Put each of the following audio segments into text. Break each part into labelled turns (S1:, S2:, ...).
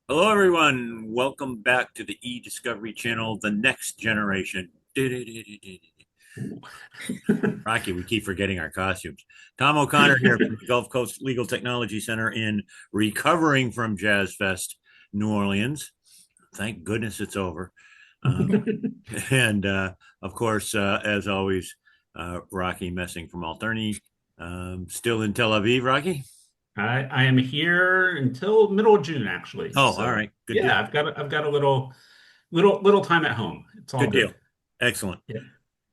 S1: Hello, everyone. Welcome back to the Ediscovery channel, the next generation. Rocky, we keep forgetting our costumes. Tom O'Connor here from the Gulf Coast Legal Technology Center in recovering from Jazz Fest, New Orleans. Thank goodness it's over. Uh, and of course, as always, Rocky Messing from Alterny. Still in Tel Aviv, Rocky?
S2: I am here until middle of June, actually.
S1: Oh, all
S2: So
S1: right. Good deal.
S2: yeah, I've got a little time at home. It's all
S1: Good deal.
S2: good.
S1: Excellent.
S2: Yeah.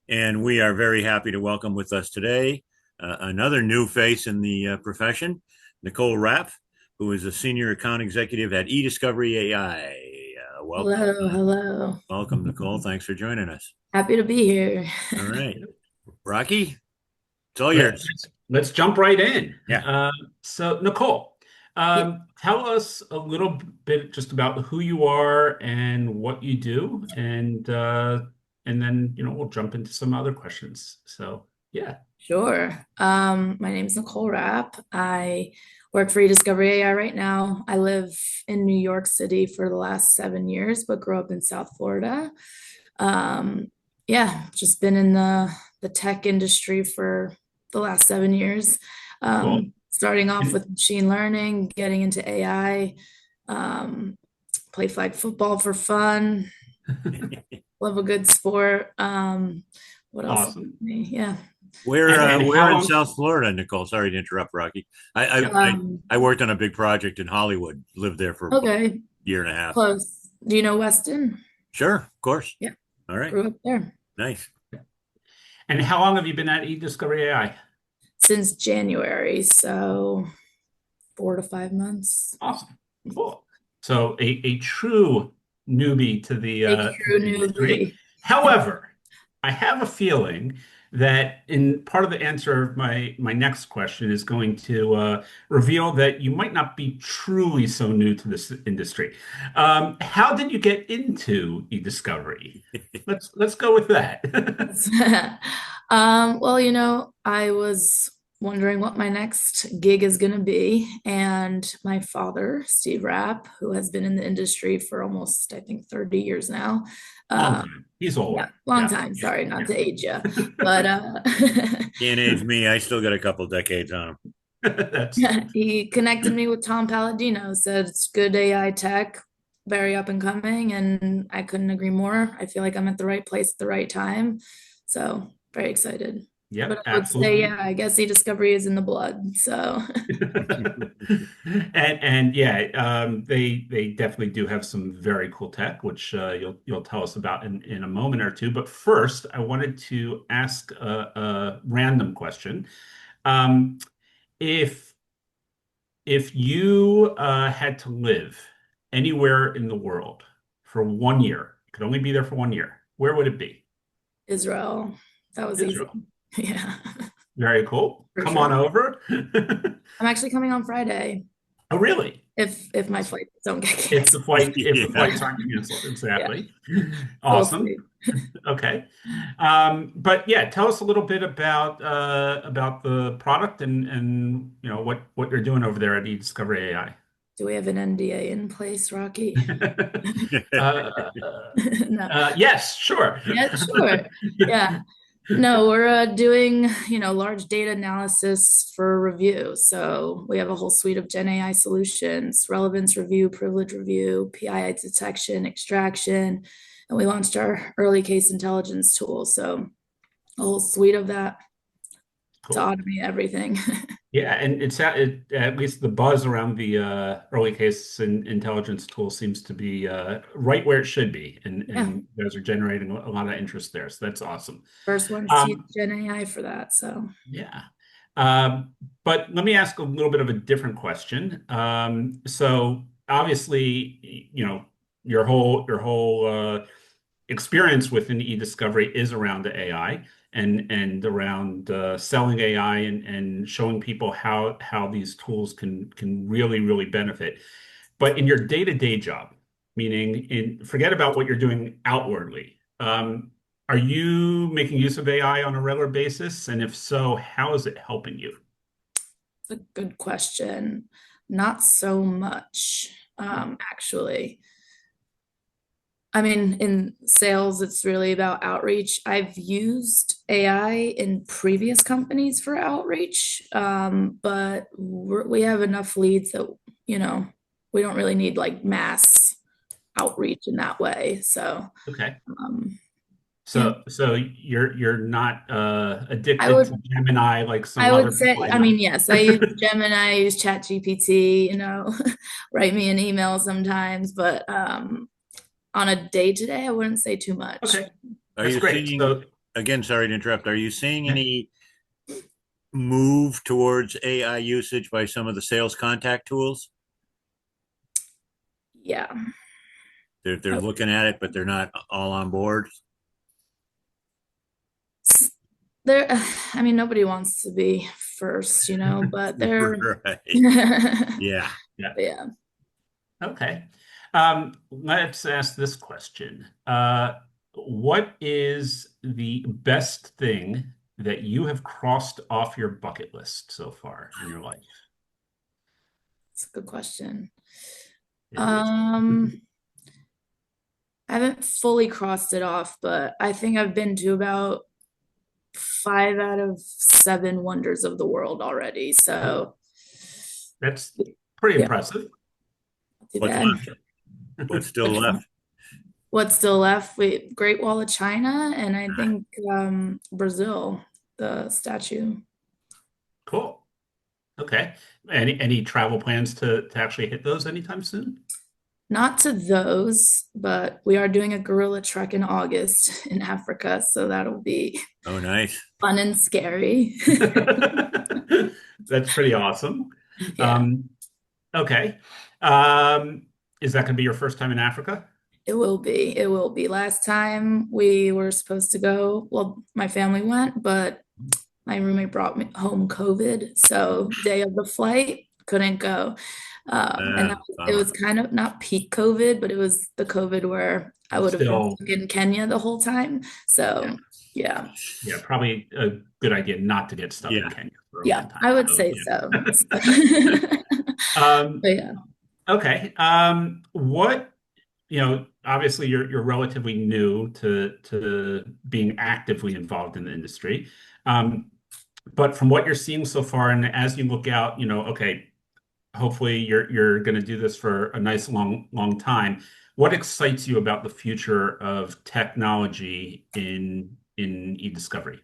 S1: And we are very happy to welcome with us today another new face in the profession, Nicole Rapp, who is a senior account executive at Ediscovery AI. Welcome.
S3: Hello, hello.
S1: Welcome, Nicole. Thanks for joining us.
S3: Happy to be here.
S1: All right. Rocky, it's all
S2: Let,
S1: yours.
S2: let's jump right in.
S1: Yeah.
S2: So Nicole,
S3: Yeah,
S2: tell us a little bit just about who you are and what you do, and then we'll jump into some other questions. So yeah.
S3: sure. My name is Nicole Rapp. I work for eDiscovery AI right now. I live in New York City for the last 7 years, but grew up in South Florida. Um, yeah, just been in the tech industry for the last 7 years.
S2: Cool.
S3: Starting off
S2: And
S3: with machine learning, getting into AI, um, play flag football for fun. Love a good sport. What else?
S2: awesome.
S3: Yeah.
S2: And
S1: Where
S2: how
S1: in
S2: long?
S1: South Florida, Nicole? Sorry to interrupt, Rocky. I, I, I,
S3: Um,
S1: I worked on a big project in Hollywood, lived there for about
S3: okay,
S1: a year and a half.
S3: close. Do you know Weston?
S1: Sure, of course.
S3: Yeah,
S1: All right.
S3: grew up there
S1: Nice.
S2: And how long have you been at eDiscovery AI?
S3: since January, so 4 to 5 months.
S2: Awesome. Cool. So a true newbie to the
S3: A
S2: to
S3: true
S2: the industry.
S3: newbie.
S2: However, I have a feeling that in part of the answer of my next question is going to reveal that you might not be truly so new to this industry. How did you get into e-discovery? Let's go with that.
S3: Well, I was wondering what my next gig is going to be. And my father, Steve Rapp, who has been in the industry for almost, I think, 30 years now.
S2: Long
S3: Uh,
S2: time. He's
S3: yeah,
S2: old.
S3: long
S2: Yeah.
S3: time. Sorry, not
S2: Yeah.
S3: to age you. But
S1: Can't age me. I still got a couple decades on him.
S2: That's
S3: he connected me with Tom Palladino, said it's good AI tech, very up and coming. And I couldn't agree more. I feel like I'm at the right place at the right time. So, very excited. But
S2: Yep,
S3: I would say,
S2: absolutely.
S3: yeah, I guess e-discovery is in the blood. So,
S2: And yeah, they definitely do have some very cool tech, which you'll tell us about in a moment or two. But first, I wanted to ask a random question. Um, if if you had to live anywhere in the world for 1 year, you could only be there for 1 year, where would it be?
S3: Israel, that was easy.
S2: Israel.
S3: Yeah,
S2: Very cool.
S3: for
S2: Come on
S3: sure.
S2: over.
S3: I'm actually coming on Friday
S2: Oh, really?
S3: if my
S2: Awesome.
S3: flights don't get canceled.
S2: If the
S1: Yeah.
S2: flights aren't canceled,
S3: Yeah,
S2: exactly.
S3: we'll
S2: Awesome.
S3: see.
S2: Okay. But yeah, tell us a little bit about the product and what you're doing over there at eDiscovery AI.
S3: Do we have an NDA in place, Rocky?
S2: Uh,
S3: No.
S2: yes, sure.
S3: Yeah, sure. Yeah. No, we're doing, large data analysis for review. So we have a whole suite of Gen AI solutions, relevance review, privilege review, PII detection, extraction, and we launched our early case intelligence tool. So a whole suite of that to
S2: Cool.
S3: automate everything.
S2: Yeah, and at least the buzz around the early case and intelligence tool seems to be right where it should be,
S3: Yeah.
S2: and you guys are generating a lot of interest there, so that's awesome.
S3: First ones to use
S2: Um,
S3: Gen AI for that. So
S2: Yeah. But let me ask a little bit of a different question. So obviously, your whole experience within e-discovery is around the AI and around selling AI and showing people how these tools can really benefit. But in your day-to-day job, meaning forget about what you're doing outwardly, are you making use of AI on a regular basis? And if so, how is it helping you?
S3: it's a good question. Not so much. actually. I mean, in sales, it's really about outreach. I've used AI in previous companies for outreach, but we have enough leads that, you know, we don't really need like mass outreach in that way. So,
S2: Okay.
S3: um, yeah,
S2: So you're not
S3: I
S2: addicted to
S3: would
S2: Gemini like some
S3: I
S2: other
S3: would
S2: people
S3: say,
S2: I
S3: I
S2: know.
S3: mean, yes, I use Gemini, I use ChatGPT, write me an email sometimes, but on a day to day, I wouldn't say too much.
S2: Okay,
S1: Are
S2: that's
S1: you
S2: great.
S1: seeing,
S2: So
S1: again, sorry to interrupt, are you seeing
S2: yeah.
S1: any move towards AI usage by some of the sales contact tools?
S3: Yeah.
S1: They're looking at it, but they're not all on board.
S3: There, I mean, nobody wants to be first, but they're,
S1: Right.
S3: yeah.
S1: Yeah.
S2: Yeah. Okay. Let's ask this question. What is the best thing that you have crossed off your bucket list so far in your life?
S3: It's a good question.
S2: It is.
S3: Um, I haven't fully crossed it off, but I think I've been to about 5 out of 7 wonders of the world already. So,
S2: That's pretty
S3: yeah,
S2: impressive.
S3: not too
S1: What's
S3: bad.
S1: left? What's still
S3: Which one?
S1: left?
S3: What's still left? Great Wall of China, and I think Brazil, the statue.
S2: Cool. Okay. Any travel plans to actually hit those anytime soon?
S3: Not to those, but we are doing a gorilla trek in August in Africa, so that'll be
S1: Oh, nice.
S3: fun and scary.
S2: That's pretty awesome.
S3: Yeah,
S2: Um, okay. Um, is that going to be your first time in Africa?
S3: it will be. It will be. Last time we were supposed to go, well, my family went, but my roommate brought me home COVID, so day of the flight, couldn't go. And it
S1: Bummer.
S3: was kind of not peak COVID, but it was the COVID where I would have been
S2: Still,
S3: stuck in Kenya the whole time.
S2: yeah,
S3: So yeah,
S2: yeah, probably a good idea not to get stuck in
S1: Yeah.
S2: Kenya for a
S3: yeah,
S2: long time.
S3: I would
S2: So,
S3: say
S2: yeah.
S3: so.
S2: Um,
S3: But yeah,
S2: okay. Obviously you're relatively new to being actively involved in the industry. Um, but from what you're seeing so far, and as you look out, okay, hopefully you're going to do this for a nice long time. What excites you about the future of technology in e-discovery?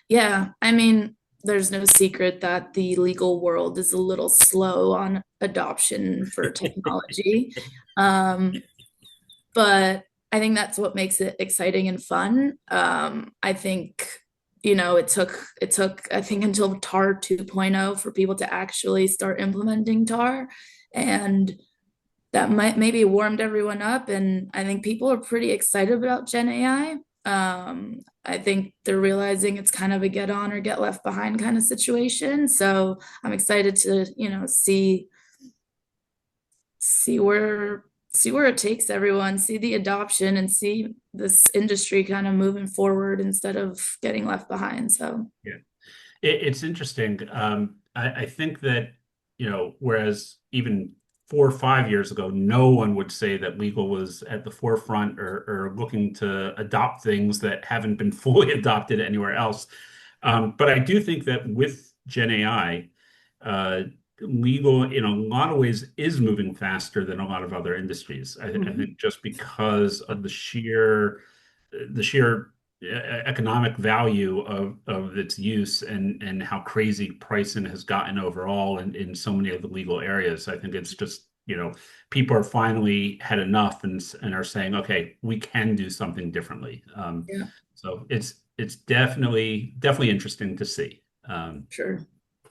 S3: yeah. I mean, there's no secret that the legal world is a little slow on adoption for technology. Um, but I think that's what makes it exciting and fun. I think it took I think until TAR 2.0 for people to actually start implementing TAR, and that might maybe warmed everyone up. And I think people are pretty excited about Gen AI. I think they're realizing it's kind of a get on or get left behind kind of situation. So I'm excited to see where it takes everyone, see the adoption, and see this industry kind of moving forward instead of getting left behind. So
S2: Yeah. It's interesting. I think that, whereas even 4 or 5 years ago, no one would say that legal was at the forefront or looking to adopt things that haven't been fully adopted anywhere else. But I do think that with Gen AI, uh, legal in a lot of ways is moving faster than a lot of other industries. I
S3: mhm.
S2: think just because of the sheer economic value of its use and how crazy pricing has gotten overall in so many of the legal areas. I think it's just, people are finally had enough and are saying, okay, we can do something differently.
S3: Yeah,
S2: So it's definitely interesting to see.
S3: sure.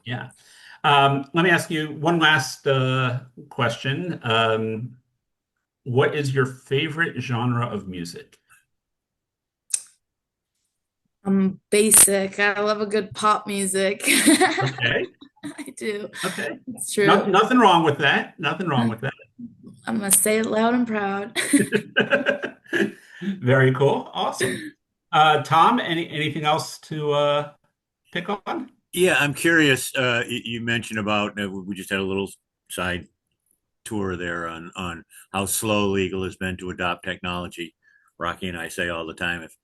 S2: Yeah. Let me ask you one last question. What is your favorite genre of music?
S3: I'm basic. I love a good pop music.
S2: Okay.
S3: I do.
S2: Okay.
S3: It's true.
S2: Nothing wrong with that. Nothing wrong with
S3: I'm gonna say it loud and proud.
S2: that. Very cool. Awesome. Tom, anything else to pick on?
S1: Yeah, I'm curious. You mentioned about we just had a little side tour there on how slow legal has been to adopt technology. Rocky and I say all the time, if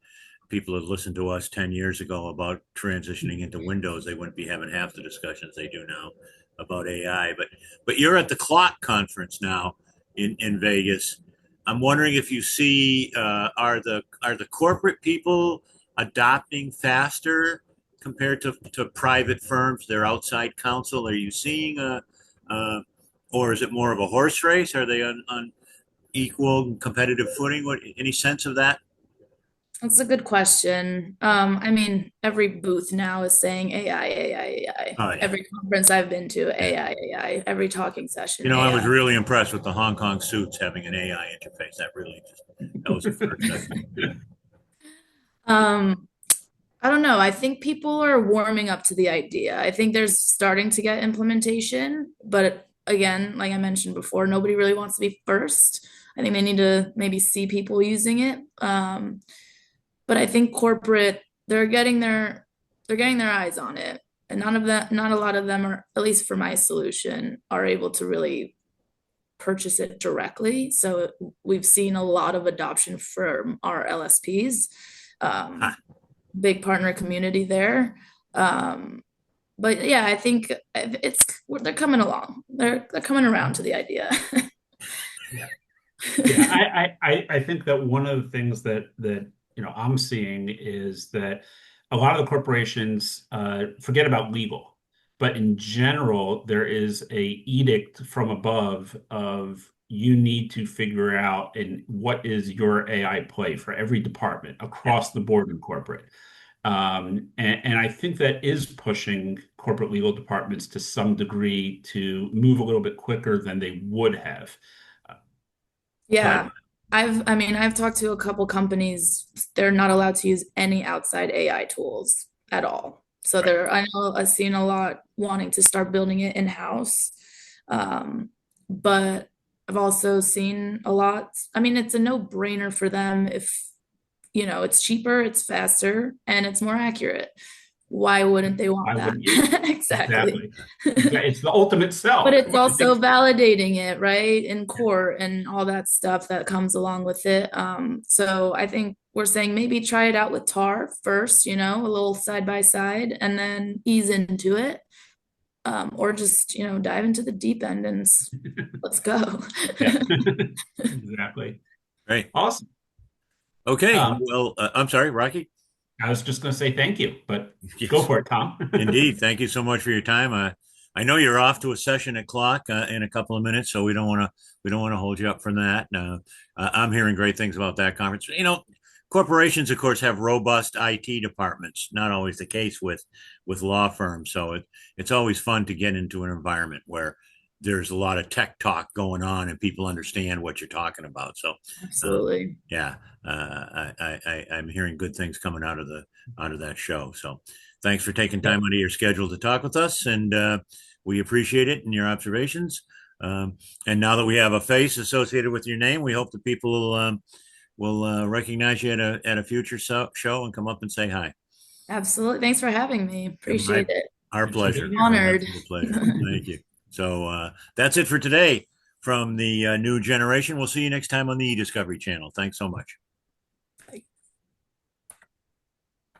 S1: people had listened to us 10 years ago about transitioning into Windows, they wouldn't be having half the discussions they do now about AI. But you're at the Clock conference now in Vegas. I'm wondering if you see are the corporate people adopting faster compared to private firms, their outside counsel? Are you seeing or is it more of a horse race? Are they on equal competitive footing? Any sense of that?
S3: That's a good question. I mean, every booth now is saying AI, AI, AI.
S1: Oh yeah.
S3: Every conference I've been to,
S1: Yeah.
S3: AI, AI. Every talking session,
S1: I was
S3: AI.
S1: really impressed with the Hong Kong suits having an AI interface. That was the first thing.
S3: Um, I don't know. I think people are warming up to the idea. I think there's starting to get implementation, but again, like I mentioned before, nobody really wants to be first. I think they need to maybe see people using it. But I think corporate, they're getting their eyes on it. And not a lot of them are, at least for my solution, are able to really purchase it directly. So we've seen a lot of adoption from our LSPs.
S1: Huh.
S3: Big partner community there. But yeah, I think they're coming along. They're coming around to the idea.
S2: Yeah. Yeah, I think that one of the things that I'm seeing is that a lot of the corporations forget about legal, but in general, there is a edict from above of you need to figure out and what is your AI play for every department
S1: Yeah.
S2: across the board in corporate. And I think that is pushing corporate legal departments to some degree to move a little bit quicker than they would have. But
S3: Yeah. I mean, I've talked to a couple companies, they're not allowed to use any outside AI tools at all. So
S1: Right.
S3: I know I've seen a lot wanting to start building it in-house. But I've also seen a lot, I mean, it's a no-brainer for them if, it's cheaper, it's faster, and it's more accurate. Why wouldn't they
S2: why
S3: want that?
S2: wouldn't you?
S3: Exactly.
S2: Exactly. Exactly. It's the ultimate
S3: But
S2: sell.
S3: it's also validating it, right, in court and all that stuff that comes along with it. So I think we're saying maybe try it out with TAR first, a little side by side, and then ease into it. Or just, dive into the deep end and let's go.
S2: Yeah, exactly.
S1: Right.
S2: Awesome.
S1: Okay.
S2: Um,
S1: Well, I'm sorry, Rocky.
S2: I was just going to say thank you, but go
S1: Yes.
S2: for it, Tom.
S1: Indeed. Thank you so much for your time. I know you're off to a session at Clock in a couple of minutes, so we don't want to hold you up from that. I'm hearing great things about that conference. Corporations, of course, have robust IT departments. Not always the case with law firms. So it's always fun to get into an environment where there's a lot of tech talk going on and people understand what you're talking about. So,
S3: Absolutely.
S1: yeah, I'm hearing good things coming out of that show. So thanks for taking
S2: Yeah,
S1: time out of your schedule to talk with us, and we appreciate it and your observations. And now that we have a face associated with your name, we hope that people will recognize you at a future show and come up and say hi.
S3: Absolutely. Thanks for having me. Appreciate it.
S1: Our
S2: thanks for
S1: pleasure.
S2: being here.
S1: Our
S3: Honored.
S1: absolute pleasure. Thank you. So that's it for today from the new generation. We'll see you next time on the Ediscovery channel. Thanks so much.